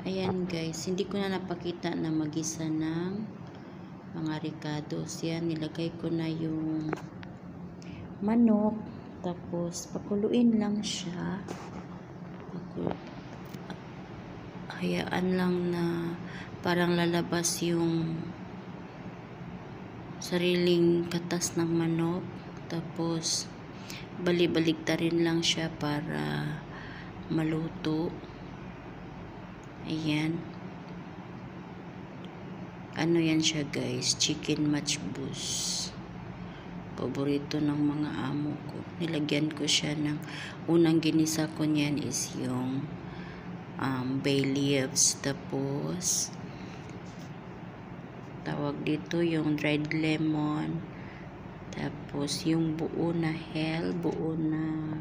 Ayan guys, hindi ko na napakita na magisa ng mga ricados. Yan, nilagay ko na yung manok. Tapos, pakuluin lang siya. Hayaan lang na parang lalabas yung sariling katas ng manok. Tapos, bali-baligtarin lang siya para maluto. Ayan. Ano yan siya guys? Chicken matchbox. Paborito ng mga amo ko. Nilagyan ko siya ng unang ginisa ko niyan is yung bay leaves. Tapos tawag dito yung dried lemon. Tapos yung buo na buo na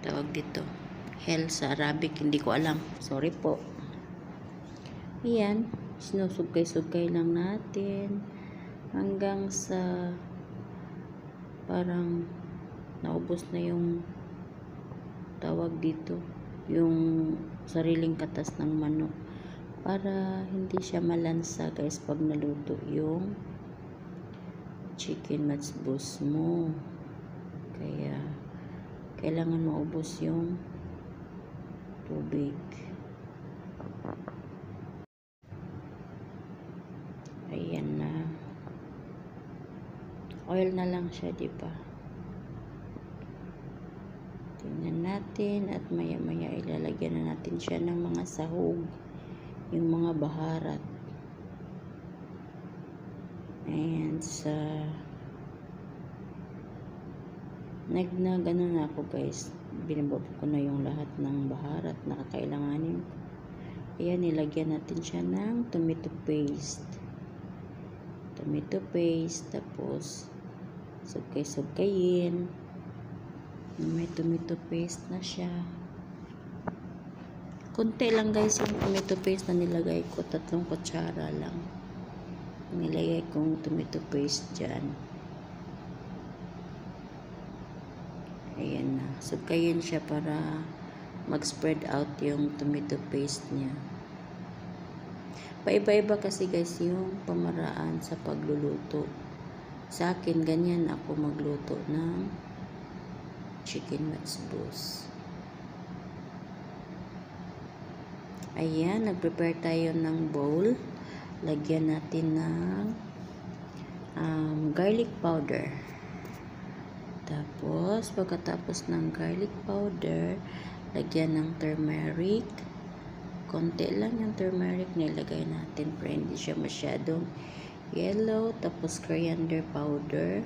tawag dito sa Arabic, hindi ko alam. Sorry po. Ayan, sinusugkay-sugkay lang natin hanggang sa parang naubos na yung tawag dito, yung sariling katas ng manok, para hindi siya malansa guys pag naluto yung chicken matchbox mo. Kaya kailangan maubos yung tubig. Ayan na. Oil na lang siya, diba? Tingnan natin at maya-maya ilalagyan na natin siya ng mga sahog, yung mga baharat. Ayan, nagano na ako guys, binabab ko na yung lahat ng baharat na kakailanganin. Ayan, nilagyan natin siya ng tomato paste. Tapos sugkay-sugkayin. May tomato paste na siya. Kunti lang guys yung tomato paste na nilagay ko, 3 kutsara lang nilagay kong tomato paste dyan. Ayan na, sugkayin siya para mag-spread out yung tomato paste niya. Paiba-iba kasi guys yung pamaraan sa pagluluto. Sa akin, ganyan ako magluto ng chicken matchbox. Ayan, nag-prepare tayo ng bowl. Lagyan natin ng garlic powder. Tapos, pagkatapos ng garlic powder, lagyan ng turmeric. Konti lang yung turmeric nilagay natin para hindi siya masyadong yellow. Tapos, coriander powder.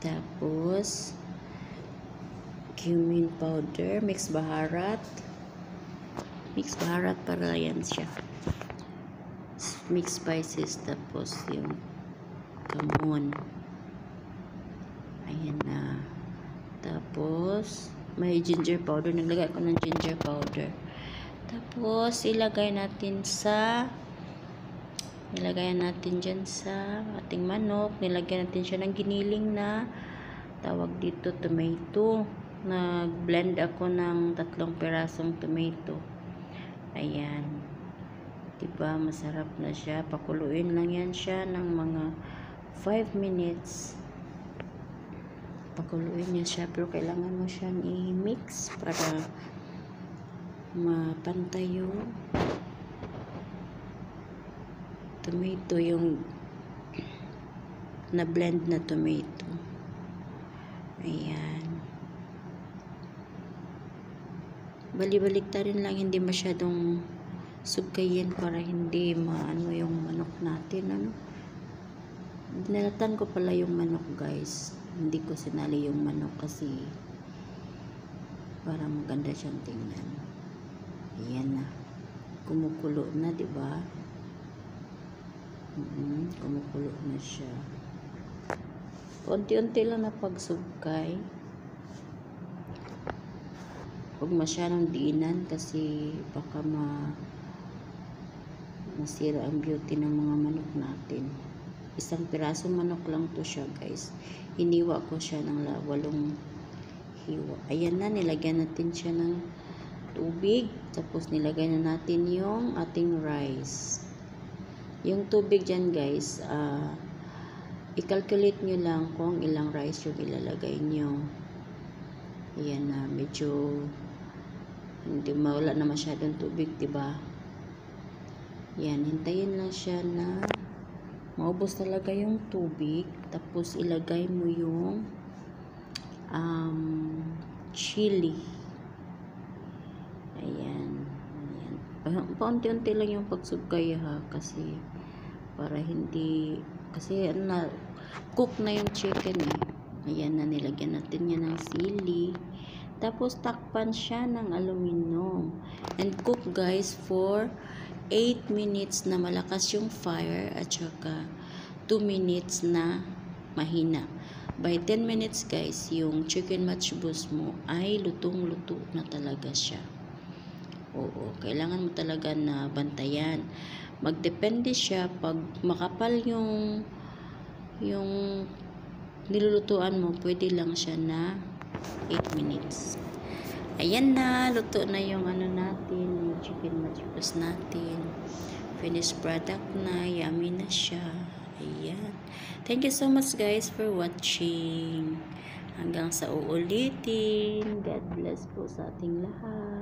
Tapos, cumin powder. Mixed baharat para yan siya. Mixed spices. Tapos, yung kamon. Ayan na. Tapos, may ginger powder. Naglagay ko ng ginger powder. Tapos, ilagay natin dyan sa ating manok. Nilagyan natin siya ng giniling na tawag dito tomato. Nag-blend ako ng 3 pirasong tomato. Ayan. Diba? Masarap na siya. Pakuluin lang yan siya ng mga 5 minutes. Pakuluin niya siya, pero kailangan mo siyang i-mix para mapantay yung tomato, yung na-blend na tomato. Ayan. Bali-baliktarin lang, hindi masyadong sugkayin para hindi maano yung manok natin. Dinalatan ko pala yung manok guys. Hindi ko sinali yung manok kasi para maganda siyang tingnan. Ayan na. Kumukulo na, diba? Kumukulo na siya. Unti-unti lang na pagsugkay. Huwag masyadong diinan kasi baka masira ang beauty ng mga manok natin. 1 pirasong manok lang to siya guys. Hiniwa ko siya ng 8 hiwa. Ayan na, nilagyan natin siya ng tubig. Tapos nilagay na natin yung ating rice. Yung tubig dyan guys, i-calculate nyo lang kung ilang rice yung ilalagay nyo. Ayan na, medyo hindi mawala na masyadong tubig, diba? Yan, hintayin lang siya na maubos talaga yung tubig. Tapos ilagay mo yung chili. Ayan. Paunti-unti lang yung pagsugay ha, kasi para hindi, kasi cook na yung chicken eh. Ayan na, nilagyan natin yan ng sili. Tapos takpan siya ng aluminum and cook guys for 8 minutes na malakas yung fire at saka 2 minutes na mahina. By 10 minutes guys, yung chicken matchbox mo ay lutong-luto na talaga siya. Oo, kailangan mo talaga na bantayan. Magdepende siya pag makapal yung nilulutuan mo, pwede lang siya na 8 minutes. Ayan na, luto na yung natin, yung chicken matchbox natin. Finished product na, yummy na siya. Ayan. Thank you so much guys for watching. Hanggang sa uulitin. God bless po sa ating lahat.